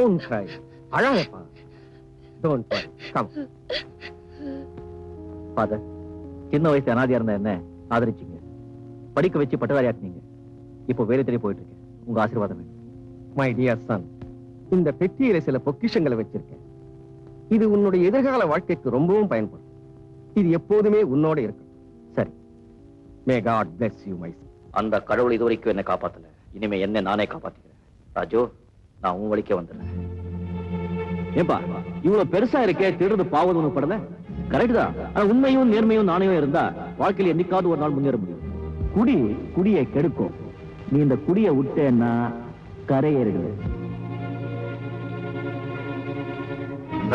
Don't cry. அழாதப்பா. Don't worry. Come. Father, சின்ன வயசு அனாதையா இருந்த என்ன ஆதரிச்சீங்க, படிக்க வச்சு பட்டதாரியாக்குனீங்க. இப்போ வேலை தேடி போயிட்டு இருக்கேன். உங்க ஆசீர்வாதம் வேணும். My dear son, இந்த பெட்டியில சில பொக்கிஷங்களை வச்சிருக்கேன். இது உன்னுடைய எதிர்கால வாழ்க்கைக்கு ரொம்பவும் பயன்படும். இது எப்போதுமே உன்னோட இருக்கும். சரி. May God bless you, my son. அந்த கடவுள் இதுவரைக்கும் என்ன காப்பாத்தல, இனிமே என்ன நானே காப்பாத்திக்கிறேன். ராஜு, நான் உன் வழிக்கே வந்துடுறேன். ஏப்பா, இவ்வளவு பெருசா இருக்கே, திருடு பாவது ஒண்ணு படல. கரெக்ட் தான். ஆனா உண்மையும் நேர்மையும் நாணயம் இருந்தா வாழ்க்கையில என்னைக்காவது ஒரு நாள் முன்னேற முடியும். குடியை கெடுக்கும். நீ இந்த குடியை விட்டேன்னா கரையேறுகிறது.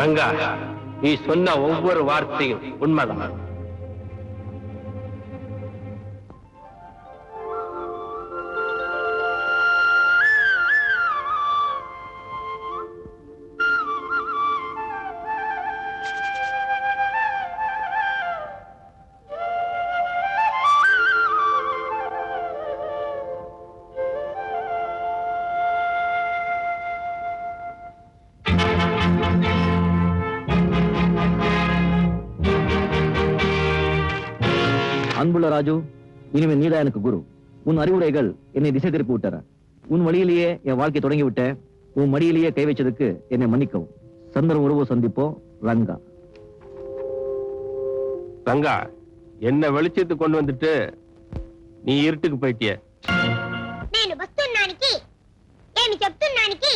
ரங்கா, நீ சொன்ன ஒவ்வொரு வார்த்தையும் உண்மைதான். அன்புள்ள ராஜு, இனிமே நீதான் எனக்கு குரு. உன் அறிவுரைகள் என்னை திசை திருப்பி விட்டார. உன் வழியிலேயே என் வாழ்க்கை தொடங்கி விட்ட. உன் மடியிலேயே கை வச்சதுக்கு என்னை மன்னிக்கவும். சந்தர்ப்பம் உறவு சந்திப்போம். ரங்கா. ரங்கா, என்ன வெளிச்சத்துக்கு கொண்டு வந்துட்டு நீ இருட்டுக்கு போயிட்டிய. నేను వస్తున్నానికి ఏమి చెప్తున్నానికి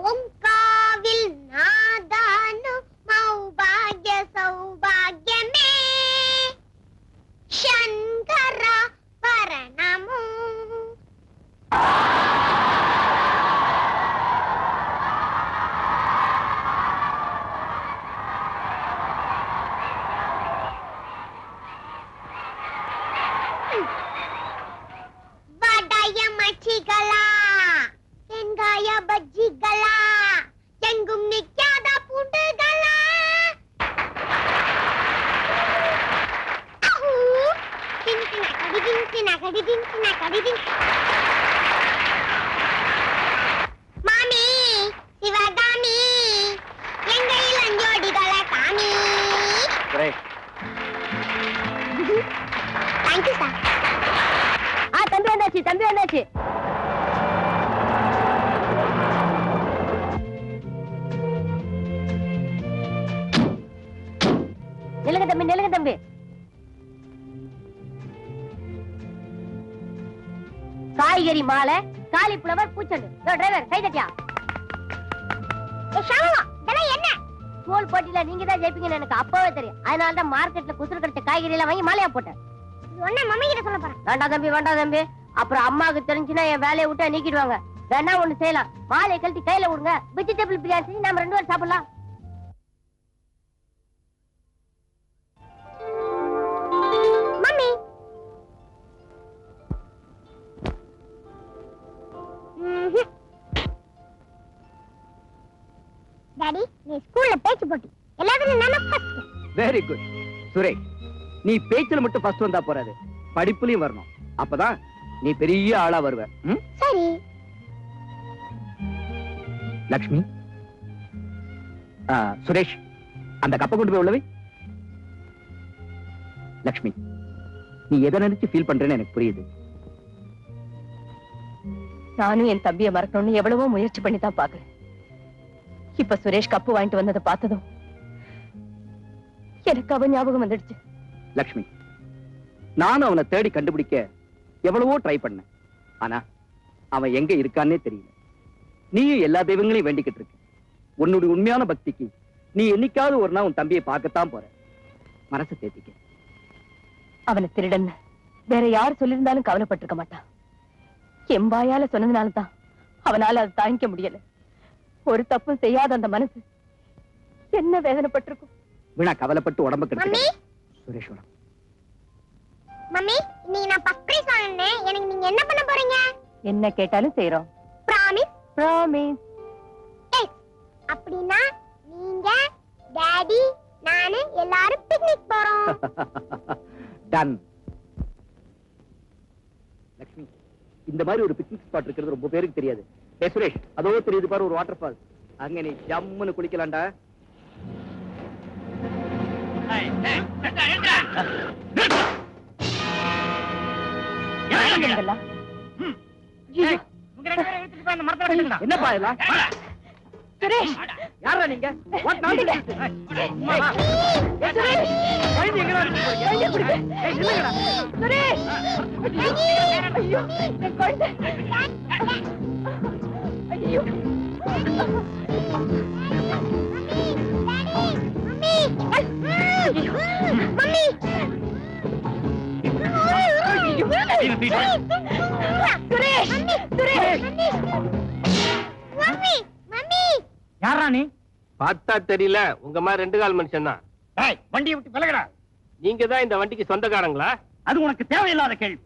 ఓంకావిల్ నాదాను మౌభాగ్య సౌభాగ్యమే శంకర పరణము. வடய மச்சிகளா, வெங்காய பஜ்ஜிகளா, எங்கும் நிக்காத பூண்டுகளா, மாமி சிவகாமி எங்கள் இளஞ்சோடிகள காமி. Thank you sir. தம்பி வந்தாச்சு. நிலுங்க தம்பி. காய்கறி மாலை, காலிஃப்ளவர், பூச்செண்டு. டிரைவர் கை தட்டியா? என்ன ஸ்கூல் போட்டியில நீங்க தான் ஜெயிப்பீங்கன்னு எனக்கு அப்பவே தெரியும். அதனாலதான் மார்க்கெட்ல குசுறு கடிச்ச காய்கறி எல்லாம் வாங்கி மாலையா போட்டேன். மம்மி கிட்ட சொல்ல போறேன். வேண்டாம் தம்பி. அப்புறம் அம்மாவுக்கு தெரிஞ்சுன்னா என் வேலையை விட்டு நீக்கிடுவாங்க. வேணா ஒண்ணு செய்யலாம், மாலையை கழட்டி கையில விடுங்க. வெஜிடபிள் பிரியாணி செஞ்சு நாம 2 பேரும் சாப்பிடலாம். மம்மி டாடி, நீ ஸ்கூல்ல பேச்சு போட்டி எல்லாரும் நான் ஃபர்ஸ்ட். Very good Suresh. நீ பேச்சுல மட்டும் ஃபர்ஸ்ட் வந்தா போறாது, படிப்புலயும் வரணும். அப்பதான் நீ பெரிய ஆளா வருவ. சரி. லக்ஷ்மி, சுரேஷ், அந்த கப்பை கொண்டு போய் உள்ளவை. லக்ஷ்மி, நீ எதை நினைச்சு ஃபீல் பண்றேன்னு எனக்கு புரியுது. நானும் என் தம்பியை மறக்கணும்னு எவ்வளவோ முயற்சி பண்ணி தான் பாக்குறேன். இப்ப சுரேஷ் கப்பு வாங்கிட்டு வந்ததை பார்த்ததும் எனக்கு அவன் ஞாபகம் வந்துடுச்சு. லக்ஷ்மி, நானும் அவனை தேடி கண்டுபிடிக்க எவ்வளவோ ட்ரை பண்ணேன். ஆனா அவன் எங்க இருக்கான்னே தெரியல. நீயும் எல்லா தெய்வங்களையும் வேண்டிக்கிட்டு இருக்க. உன்னுடைய உண்மையான பக்திக்கு நீ என்னைக்காவது ஒரு நாள் உன் தம்பியை பார்க்கத்தான் போற. மனசை தேத்திக்க. அவனை திருடன் வேற யார் சொல்லியிருந்தாலும் கவலைப்பட்டிருக்க மாட்டான். எம்பாயால சொன்னதுனாலதான் அவனால அதை தாங்கிக்க முடியல. ஒரு தப்பும் செய்யாத அந்த மனசு என்ன வேதனைப்பட்டிருக்கும். வீணா கவலைப்பட்டு உடம்பு கெடுத்து. சுரேஸ்வரம், மம்மி, இன்னைக்கு நான் ஃபர்ஸ்ட் பிரைஸ் வாங்கினேன். எனக்கு நீங்க என்ன பண்ண போறீங்க? என்ன கேட்டாலும் செய்றோம். ப்ராமிஸ்? ப்ராமிஸ். எஸ். அப்படினா நீங்க, டாடி, நானு எல்லாரும் பிக்னிக் போறோம். டன். லக்ஷ்மி, இந்த மாதிரி ஒரு பிக்னிக் ஸ்பாட் இருக்கிறது ரொம்ப பேருக்கு தெரியாது. சுரேஷ், அதோ தெரியுது பாரு ஒரு வாட்டர் ஃபால்ஸ். அங்க நீ ஜம்முன்னு குளிக்கலாம்டா. என்னப்பா இதெல்லாம்? சுரேஷ், யாரா நீங்க? யாரா நீ? பார்த்தா தெரியல, உங்க மாதிரி 2 கால் மனுஷன் தான். வண்டியை விட்டு விலகடா. நீங்க தான் இந்த வண்டிக்கு சொந்தக்காரங்களா? அது உனக்கு தேவையில்லாத கேள்வி.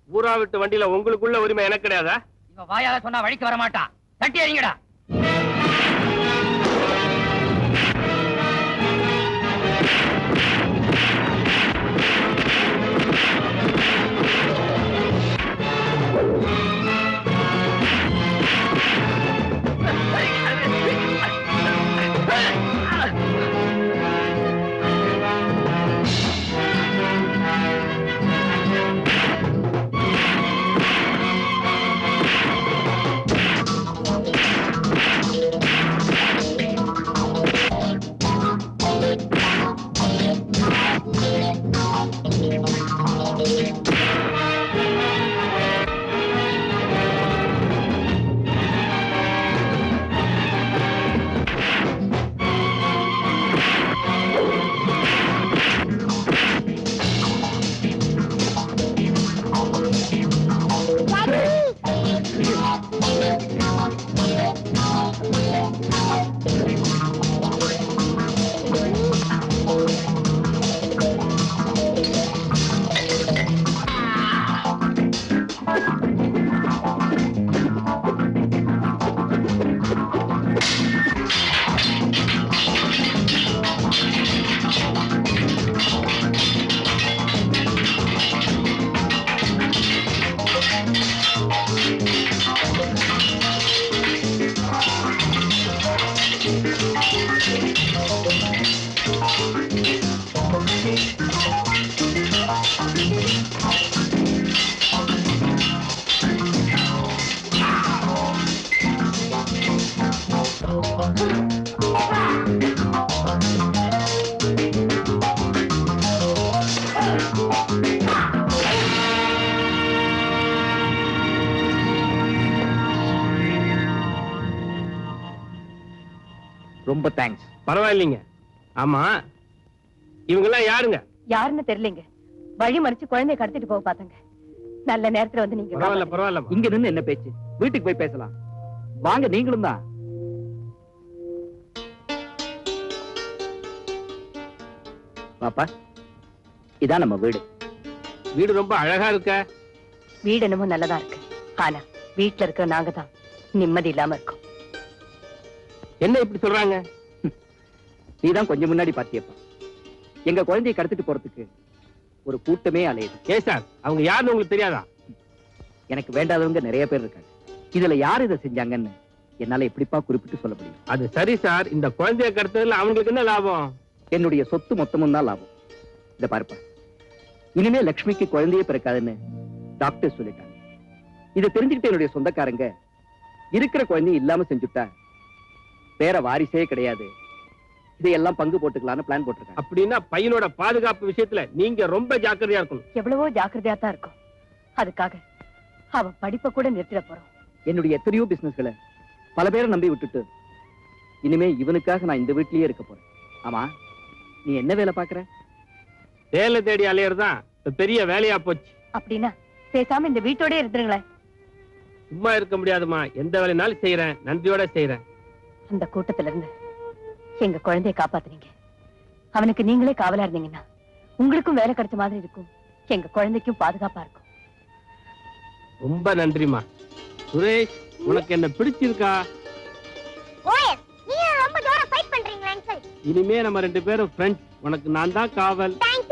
ஊரா விட்டு வண்டியில உங்களுக்குள்ள உரிமை எனக்கு கிடையாதா? இவ வாயால சொன்னா வழிக்கு வர மாட்டா. தட்டி அறிங்கடா. ரொம்ப தேங்க்ஸ். பரவாயில்லைங்க. ஆமா, இவங்க எல்லாம் யாருங்க? யாருன்னு தெரியலங்க. வழி மறிச்சு குழந்தைய கடத்திட்டு போக பாத்தங்க. நல்ல நேரத்துல வந்து நீங்க பரவாயில்ல பரவாயில்ல. இங்க நின்னு என்ன பேச்சு? வீட்டுக்கு போய் பேசலாம். வாங்க, நீங்களும் தான். பாப்பா, இதான் நம்ம வீடு. வீடு ரொம்ப அழகா இருக்க. வீடு என்னமோ நல்லதா இருக்கு. ஆனா வீட்டுல இருக்கிற நாங்க தான் நிம்மதி இல்லாம இருக்கோம். என்ன இப்படி சொல்றாங்க? நீதான் கொஞ்சம் முன்னாடி பாத்தியப்பா, எங்க குழந்தையை கடத்திட்டு போறதுக்கு ஒரு கூட்டமே அலையுது. ஏ சார், அவங்க யாருன்னு உங்களுக்கு தெரியாதா? எனக்கு வேண்டாதவங்க நிறைய பேர் இருக்காங்க. இதுல யார் இதை செஞ்சாங்கன்னு என்னால எப்படிப்பா குறிப்பிட்டு சொல்ல முடியும்? அது சரி சார், இந்த குழந்தைய கடத்ததுல அவங்களுக்கு என்ன லாபம்? என்னுடைய சொத்து மொத்தமும் தான் லாபம். இத பாருப்பா, இனிமே லட்சுமிக்கு குழந்தையே பிறக்காதுன்னு டாக்டர் சொல்லிட்டாங்க. இதை தெரிஞ்சுக்கிட்டு என்னுடைய சொந்தக்காரங்க இருக்கிற குழந்தையும் இல்லாம செஞ்சுட்டா வேற வாரிசே கிடையாது, இதையெல்லாம் பங்கு போட்டுக்கலாம்னு பிளான் போட்டிருக்காங்க. அப்படின்னா பையனோட பாதுகாப்பு விஷயத்துல நீங்க ரொம்ப ஜாக்கிரதையா இருக்கணும். எவ்வளவோ ஜாக்கிரதையா தான் இருக்கும். அதுக்காக அவன் படிப்பை கூட நிறுத்திட போறோம். என்னுடைய எத்தனையோ பிசினஸ்களை பல பேரை நம்பி விட்டுட்டு இனிமே இவனுக்காக நான் இந்த வீட்லயே இருக்க போறேன். ஆமா, நீ என்ன வேலை பாக்குற? வேலை தேடி அலையறதுதான் பெரிய வேலையா போச்சு. அப்படின்னா பேசாம இந்த வீட்டோட இருந்துருங்களேன். சும்மா இருக்க முடியாதுமா, எந்த வேலைனாலும் செய்யறேன், நன்றியோட செய்யறேன். அந்த கூட்டத்துல இருந்து எங்க குழந்தைய காப்பாத்துனீங்க. அவனுக்கு நீங்களே காவலா இருந்தீங்கன்னா உங்களுக்கும் வேலை கிடைச்ச மாதிரி இருக்கும், எங்க குழந்தைக்கும் பாதுகாப்பா இருக்கும். ரொம்ப நன்றிமா. சுரேஷ், உனக்கு என்ன பிடிச்சிருக்கா? ஓஎஸ், நீங்க ரொம்ப ஜோரா ஃபைட் பண்றீங்க அங்கிள். இனிமே நம்ம 2 பேரும் ஃப்ரெண்ட்ஸ். உனக்கு நான் தான் காவல். தேங்க்